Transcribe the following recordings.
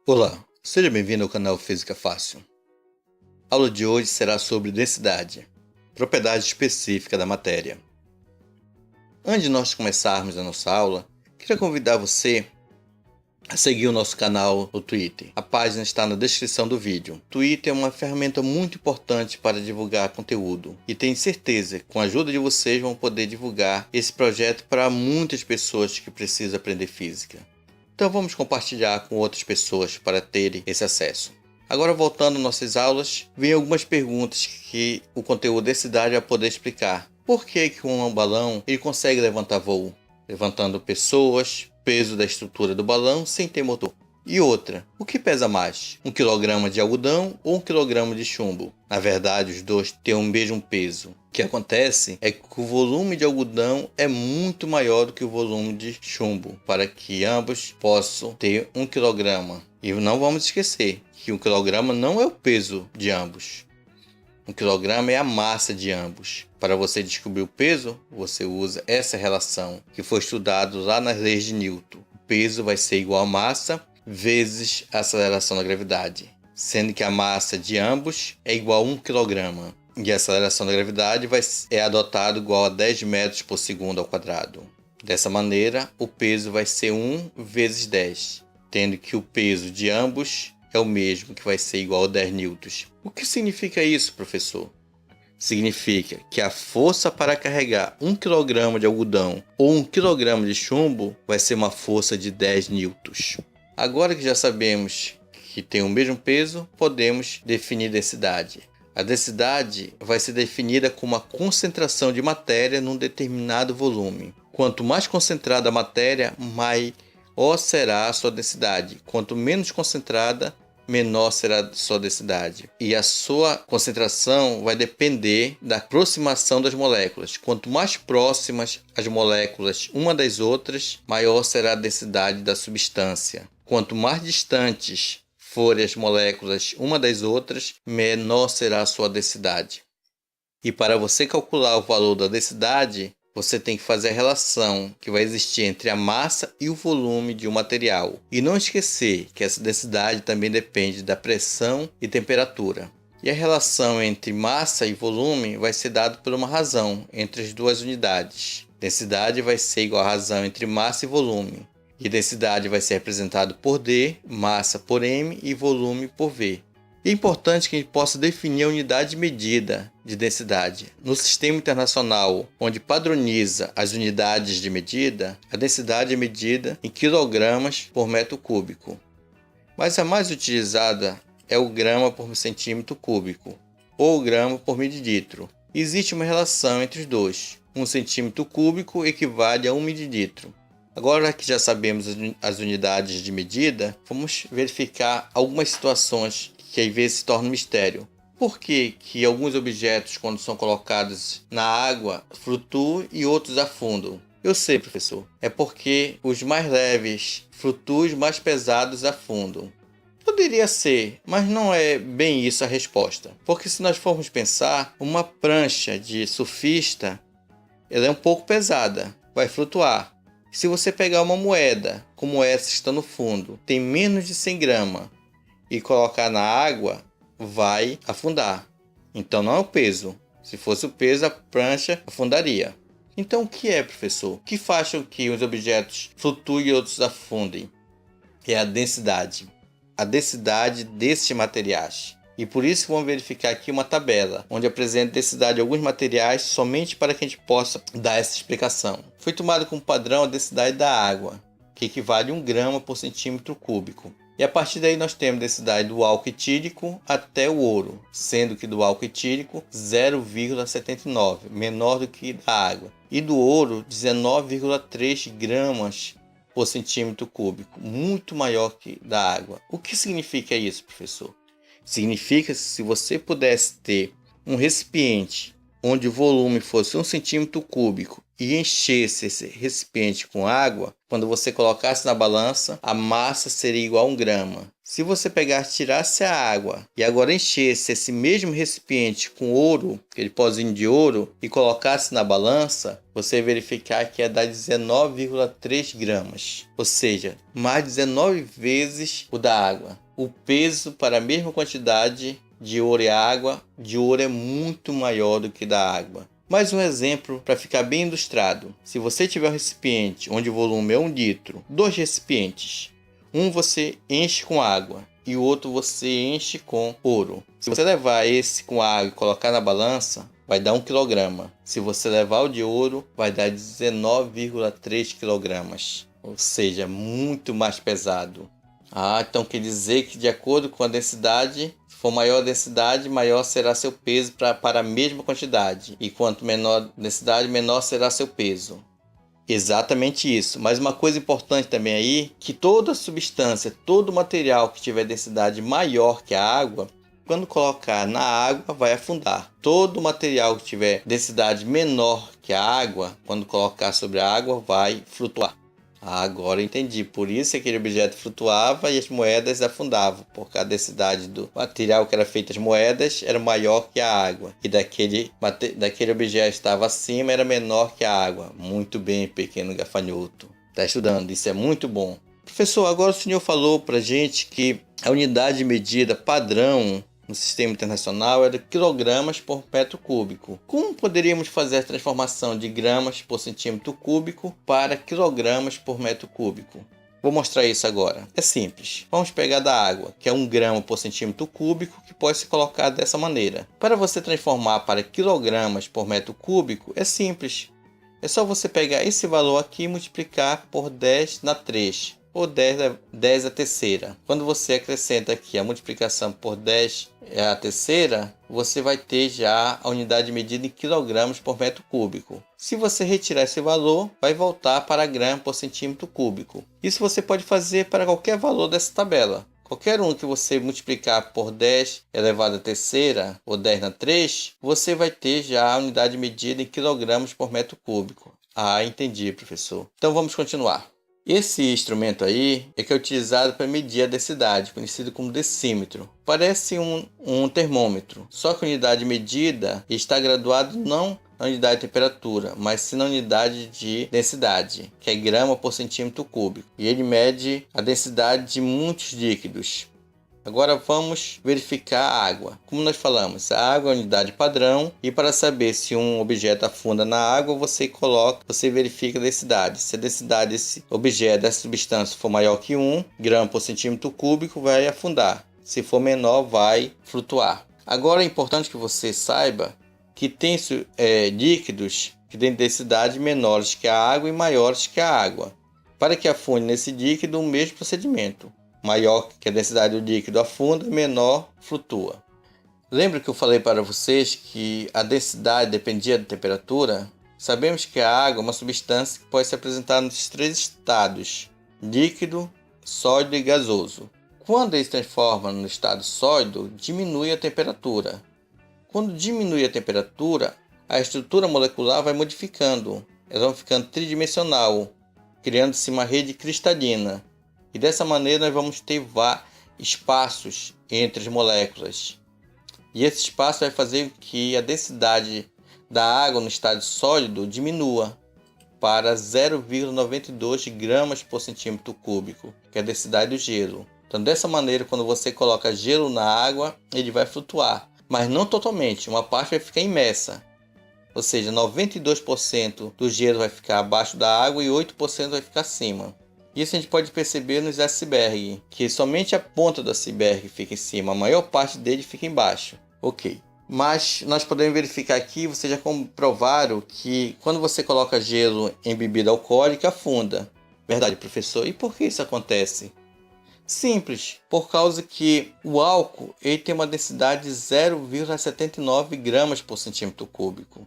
Olá, seja bem-vindo ao canal Física Fácil. A aula de hoje será sobre densidade, propriedade específica da matéria. Antes de nós começarmos a nossa aula, queria convidar você a seguir o nosso canal no Twitter. A página está na descrição do vídeo. O Twitter é uma ferramenta muito importante para divulgar conteúdo e tenho certeza que com a ajuda de vocês vão poder divulgar esse projeto para muitas pessoas que precisam aprender física. Então vamos compartilhar com outras pessoas para terem esse acesso. Agora, voltando às nossas aulas, vem algumas perguntas que o conteúdo desse densidade vai poder explicar. Por que um balão ele consegue levantar voo? Levantando pessoas, peso da estrutura do balão sem ter motor. E outra, o que pesa mais? 1 kg de algodão ou 1 kg de chumbo? Na verdade, os dois têm o mesmo peso. O que acontece é que o volume de algodão é muito maior do que o volume de chumbo, para que ambos possam ter 1 kg. E não vamos esquecer que 1 kg não é o peso de ambos. 1 kg é a massa de ambos. Para você descobrir o peso, você usa essa relação que foi estudada lá nas leis de Newton. O peso vai ser igual a massa vezes a aceleração da gravidade, sendo que a massa de ambos é igual a 1 kg. E a aceleração da gravidade é adotada igual a 10 metros por segundo ao quadrado. Dessa maneira, o peso vai ser 1 vezes 10, tendo que o peso de ambos é o mesmo, que vai ser igual a 10 newtons. O que significa isso, professor? Significa que a força para carregar 1 kg de algodão ou 1 kg de chumbo vai ser uma força de 10 newtons. Agora que já sabemos que tem o mesmo peso, podemos definir densidade. A densidade vai ser definida como a concentração de matéria num determinado volume. Quanto mais concentrada a matéria, maior será a sua densidade. Quanto menos concentrada, menor será a sua densidade. E a sua concentração vai depender da aproximação das moléculas. Quanto mais próximas as moléculas uma das outras, maior será a densidade da substância. Quanto mais distantes forem as moléculas uma das outras, menor será a sua densidade. E para você calcular o valor da densidade, você tem que fazer a relação que vai existir entre a massa e o volume de um material. E não esquecer que essa densidade também depende da pressão e temperatura. E a relação entre massa e volume vai ser dada por uma razão entre as duas unidades. Densidade vai ser igual à razão entre massa e volume. E densidade vai ser representada por D, massa por M e volume por V. É importante que a gente possa definir a unidade de medida de densidade. No sistema internacional, onde padroniza as unidades de medida, a densidade é medida em quilogramas por metro cúbico. Mas a mais utilizada é o grama por centímetro cúbico, ou o grama por mililitro. Existe uma relação entre os dois. 1 centímetro cúbico equivale a 1 mililitro. Agora que já sabemos as unidades de medida, vamos verificar algumas situações que às vezes se torna um mistério. Por que alguns objetos, quando são colocados na água, flutuam e outros afundam? Eu sei, professor. É porque os mais leves flutuam e os mais pesados afundam. Poderia ser, mas não é bem isso a resposta. Porque se nós formos pensar, uma prancha de surfista, ela é um pouco pesada, vai flutuar. Se você pegar uma moeda, como essa que está no fundo, tem menos de 100 gramas, e colocar na água, vai afundar. Então não é o peso. Se fosse o peso, a prancha afundaria. Então o que é, professor? O que faz com que os objetos flutuem e outros afundem? É a densidade. A densidade desses materiais. E por isso vamos verificar aqui uma tabela, onde apresenta a densidade de alguns materiais somente para que a gente possa dar essa explicação. Foi tomado como padrão a densidade da água, que equivale a 1 grama por centímetro cúbico. E a partir daí nós temos a densidade do álcool etílico até o ouro, sendo que do álcool etílico 0,79, menor do que da água. E do ouro 19,3 gramas por centímetro cúbico, muito maior que da água. O que significa isso, professor? Significa que se você pudesse ter um recipiente onde o volume fosse 1 centímetro cúbico e enchesse esse recipiente com água, quando você colocasse na balança, a massa seria igual a 1 grama, Se você pegar, tirasse a água e agora enchesse esse mesmo recipiente com ouro, aquele pozinho de ouro, e colocasse na balança, você vai verificar que ia dar 19,3 gramas. Ou seja, mais 19 vezes o da água. O peso para a mesma quantidade de ouro e água, de ouro é muito maior do que da água. Mais um exemplo para ficar bem ilustrado. Se você tiver um recipiente onde o volume é 1 litro, 2 recipientes. Um você enche com água e o outro você enche com ouro. Se você levar esse com água e colocar na balança, vai dar 1 quilograma. Se você levar o de ouro, vai dar 19,3 quilogramas. Ou seja, muito mais pesado. Então quer dizer que de acordo com a densidade, se for maior a densidade, maior será seu peso para a mesma quantidade. E quanto menor a densidade, menor será seu peso. Exatamente isso. Mas uma coisa importante também aí, que toda substância, todo material que tiver densidade maior que a água, quando colocar na água vai afundar. Todo material que tiver densidade menor que a água, quando colocar sobre a água vai flutuar. Agora entendi. Por isso aquele objeto flutuava e as moedas afundavam, porque a densidade do material que era feito as moedas era maior que a água. E daquele objeto que estava acima era menor que a água. Muito bem, pequeno gafanhoto. Está estudando, isso é muito bom. Professor, agora o senhor falou para a gente que a unidade de medida padrão no sistema internacional era quilogramas por metro cúbico. Como poderíamos fazer a transformação de gramas por centímetro cúbico para quilogramas por metro cúbico? Vou mostrar isso agora. É simples. Vamos pegar da água, que é 1 grama por centímetro cúbico, que pode ser colocado dessa maneira. Para você transformar para quilogramas por metro cúbico, é simples. É só você pegar esse valor aqui e multiplicar por 10 na 3. Ou 10 a terceira. Quando você acrescenta aqui a multiplicação por 10 a terceira, você vai ter já a unidade de medida em quilogramas por metro cúbico. Se você retirar esse valor, vai voltar para grama por centímetro cúbico. Isso você pode fazer para qualquer valor dessa tabela. Qualquer um que você multiplicar por 10 elevado à terceira, ou 10 na 3, você vai ter já a unidade de medida em quilogramas por metro cúbico. Entendi, professor. Então vamos continuar. Esse instrumento aí é que é utilizado para medir a densidade, conhecido como decímetro. Parece um termômetro, só que a unidade medida está graduada não na unidade de temperatura, mas sim na unidade de densidade, que é grama por centímetro cúbico. E ele mede a densidade de muitos líquidos. Agora vamos verificar a água. Como nós falamos, a água é a unidade padrão e para saber se um objeto afunda na água, você verifica a densidade. Se a densidade desse objeto, dessa substância for maior que 1 grama por centímetro cúbico, vai afundar. Se for menor, vai flutuar. Agora é importante que você saiba que tem líquidos que têm densidade menores que a água e maiores que a água. Para que afunde nesse líquido, o mesmo procedimento. Maior que a densidade do líquido afunda, menor flutua. Lembra que eu falei para vocês que a densidade dependia da temperatura? Sabemos que a água é uma substância que pode se apresentar nos 3 estados: líquido, sólido e gasoso. Quando ele se transforma no estado sólido, diminui a temperatura. Quando diminui a temperatura, a estrutura molecular vai modificando. Elas vão ficando tridimensional, criando-se uma rede cristalina. E dessa maneira nós vamos ter espaços entre as moléculas. E esse espaço vai fazer com que a densidade da água no estado sólido diminua para 0,92 gramas por centímetro cúbico, que é a densidade do gelo. Então dessa maneira, quando você coloca gelo na água, ele vai flutuar. Mas não totalmente, uma parte vai ficar imersa. Ou seja, 92% do gelo vai ficar abaixo da água e 8% vai ficar acima. Isso a gente pode perceber nos icebergs, que somente a ponta do iceberg fica em cima, a maior parte dele fica embaixo. Ok. Mas nós podemos verificar aqui, vocês já comprovaram que quando você coloca gelo em bebida alcoólica, afunda. Verdade, professor? E por que isso acontece? Simples, por causa que o álcool ele tem uma densidade de 0,79 gramas por centímetro cúbico.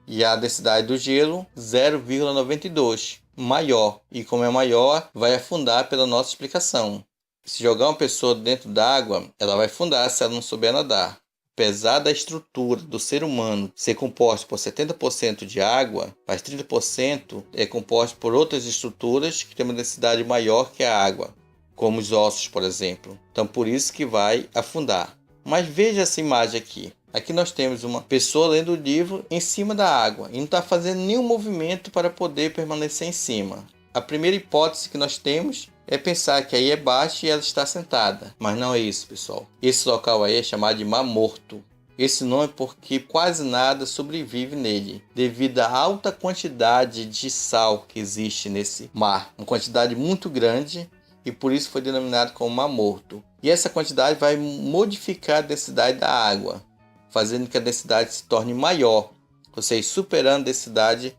E a densidade do gelo, 0,92, maior. E como é maior, vai afundar pela nossa explicação. Se jogar uma pessoa dentro d'água, ela vai afundar se ela não souber nadar. Apesar da estrutura do ser humano ser composta por 70% de água, mas 30% é composto por outras estruturas que têm uma densidade maior que a água. como os ossos, por exemplo. Então, por isso que vai afundar. Mas veja essa imagem aqui. Aqui nós temos uma pessoa lendo o livro em cima da água e não está fazendo nenhum movimento para poder permanecer em cima. A primeira hipótese que nós temos é pensar que aí é baixo e ela está sentada. Mas não é isso, pessoal. Esse local aí é chamado de Mar Morto. Esse nome é porque quase nada sobrevive nele, devido à alta quantidade de sal que existe nesse mar. Uma quantidade muito grande e por isso foi denominado como Mar Morto. E essa quantidade vai modificar a densidade da água, fazendo que a densidade se torne maior, ou seja, superando a densidade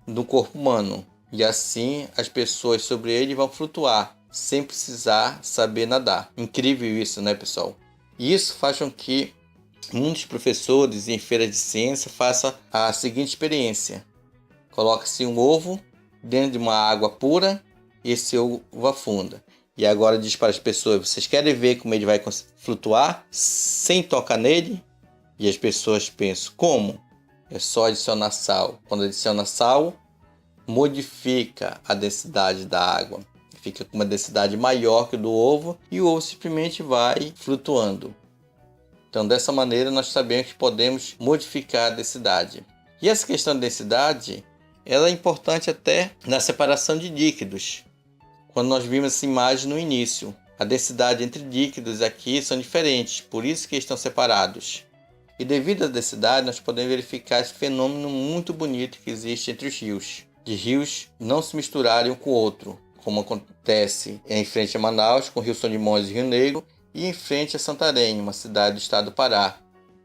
do corpo humano. E assim as pessoas sobre ele vão flutuar, sem precisar saber nadar. Incrível isso, né, pessoal? E isso faz com que muitos professores em feiras de ciência façam a seguinte experiência. Coloca-se um ovo dentro de uma água pura e esse ovo afunda. E agora diz para as pessoas, vocês querem ver como ele vai flutuar sem tocar nele? E as pessoas pensam, como? É só adicionar sal. Quando adiciona sal, modifica a densidade da água. Fica com uma densidade maior que o do ovo e o ovo simplesmente vai flutuando. Então, dessa maneira, nós sabemos que podemos modificar a densidade. E essa questão de densidade, ela é importante até na separação de líquidos. Quando nós vimos essa imagem no início, a densidade entre líquidos aqui são diferentes, por isso que estão separados. E devido à densidade, nós podemos verificar esse fenômeno muito bonito que existe entre os rios. De rios não se misturarem um com o outro, como acontece em frente a Manaus, com o Rio São Limões e Rio Negro, e em frente a Santarém, uma cidade do estado do Pará,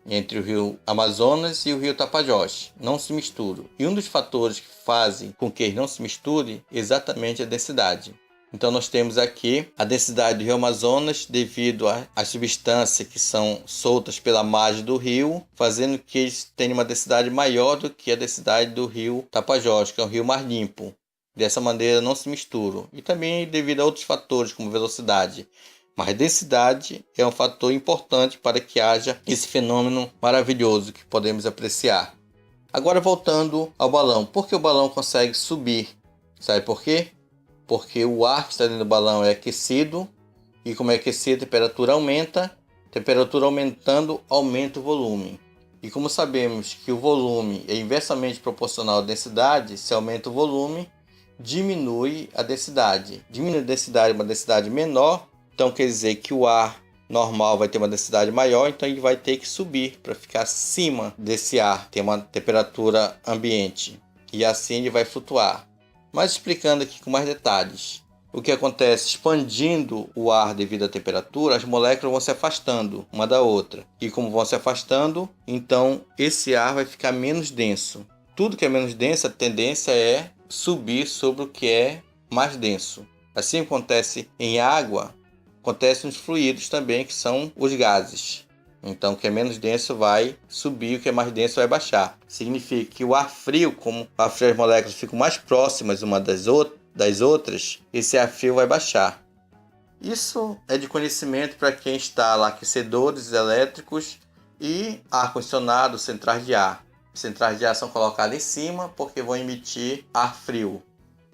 entre o rio Amazonas e o rio Tapajós. Não se misturam. E um dos fatores que fazem com que eles não se misturem é exatamente a densidade. Então nós temos aqui a densidade do rio Amazonas devido às substâncias que são soltas pela margem do rio, fazendo que eles tenham uma densidade maior do que a densidade do rio Tapajós, que é um rio mais limpo. Dessa maneira não se misturam. E também devido a outros fatores como velocidade. Mas densidade é um fator importante para que haja esse fenômeno maravilhoso que podemos apreciar. Agora voltando ao balão. Por que o balão consegue subir? Sabe por quê? Porque o ar que está dentro do balão é aquecido, e como é aquecido, a temperatura aumenta. Temperatura aumentando, aumenta o volume. E como sabemos que o volume é inversamente proporcional à densidade, se aumenta o volume, diminui a densidade. Diminui a densidade, uma densidade menor, então quer dizer que o ar normal vai ter uma densidade maior, então ele vai ter que subir para ficar acima desse ar, ter uma temperatura ambiente. E assim ele vai flutuar. Mas explicando aqui com mais detalhes. O que acontece? Expandindo o ar devido à temperatura, as moléculas vão se afastando uma da outra. E como vão se afastando, então esse ar vai ficar menos denso. Tudo que é menos denso, a tendência é subir sobre o que é mais denso. Assim acontece em água, acontece nos fluidos também, que são os gases. Então, o que é menos denso vai subir, o que é mais denso vai baixar. Significa que o ar frio, como o ar frio, as moléculas ficam mais próximas uma das outras, esse ar frio vai baixar. Isso é de conhecimento para quem instala aquecedores elétricos e ar-condicionado, centrais de ar. Centrais de ar são colocadas em cima porque vão emitir ar frio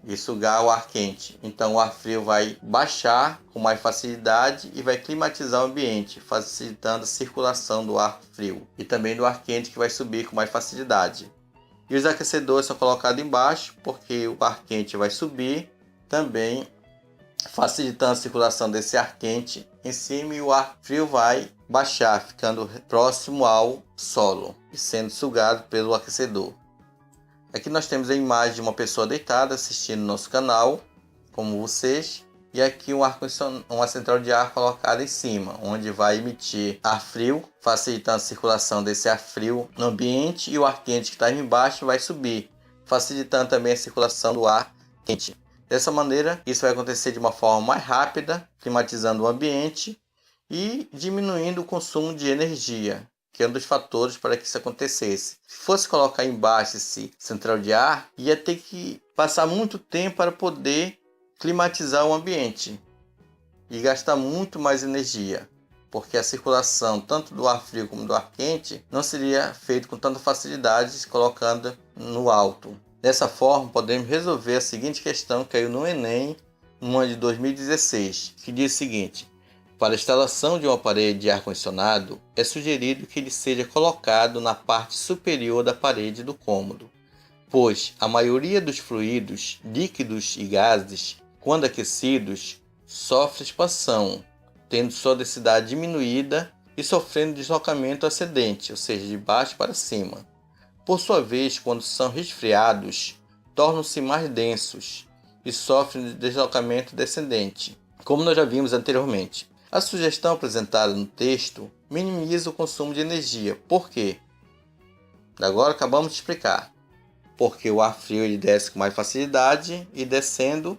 e sugar o ar quente. Então o ar frio vai baixar com mais facilidade e vai climatizar o ambiente, facilitando a circulação do ar frio e também do ar quente, que vai subir com mais facilidade. E os aquecedores são colocados embaixo porque o ar quente vai subir, também facilitando a circulação desse ar quente em cima, e o ar frio vai baixar, ficando próximo ao solo e sendo sugado pelo aquecedor. Aqui nós temos a imagem de uma pessoa deitada assistindo nosso canal, como vocês, e aqui uma central de ar colocada em cima, onde vai emitir ar frio, facilitando a circulação desse ar frio no ambiente, e o ar quente que está embaixo vai subir, facilitando também a circulação do ar quente. Dessa maneira, isso vai acontecer de uma forma mais rápida, climatizando o ambiente e diminuindo o consumo de energia, que é um dos fatores para que isso acontecesse. Se fosse colocar embaixo esse central de ar, ia ter que passar muito tempo para poder climatizar o ambiente e gastar muito mais energia, porque a circulação tanto do ar frio como do ar quente não seria feita com tanta facilidade colocando no alto. Dessa forma, podemos resolver a seguinte questão que caiu no Enem uma de 2016, que diz o seguinte: para a instalação de um aparelho de ar-condicionado, é sugerido que ele seja colocado na parte superior da parede do cômodo, pois a maioria dos fluidos, líquidos e gases, quando aquecidos, sofre expansão, tendo sua densidade diminuída e sofrendo deslocamento ascendente, ou seja, de baixo para cima. Por sua vez, quando são resfriados, tornam-se mais densos e sofrem de deslocamento descendente, como nós já vimos anteriormente. A sugestão apresentada no texto minimiza o consumo de energia. Por quê? Agora acabamos de explicar. Porque o ar frio ele desce com mais facilidade e descendo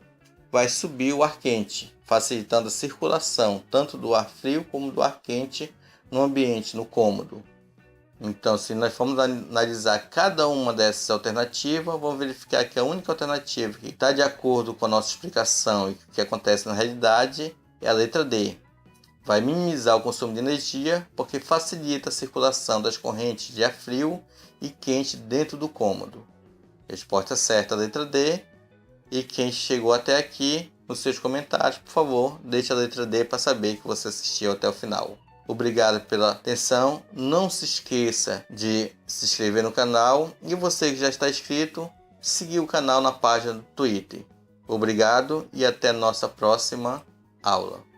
vai subir o ar quente, facilitando a circulação tanto do ar frio como do ar quente no ambiente, no cômodo. Então, se nós formos analisar cada uma dessas alternativas, vamos verificar que a única alternativa que está de acordo com a nossa explicação e que acontece na realidade é a letra D. Vai minimizar o consumo de energia porque facilita a circulação das correntes de ar frio e quente dentro do cômodo. Resposta certa, a letra D. E quem chegou até aqui, nos seus comentários, por favor, deixe a letra D para saber que você assistiu até o final. Obrigado pela atenção. Não se esqueça de se inscrever no canal e você que já está inscrito, seguir o canal na página do Twitter. Obrigado e até nossa próxima aula.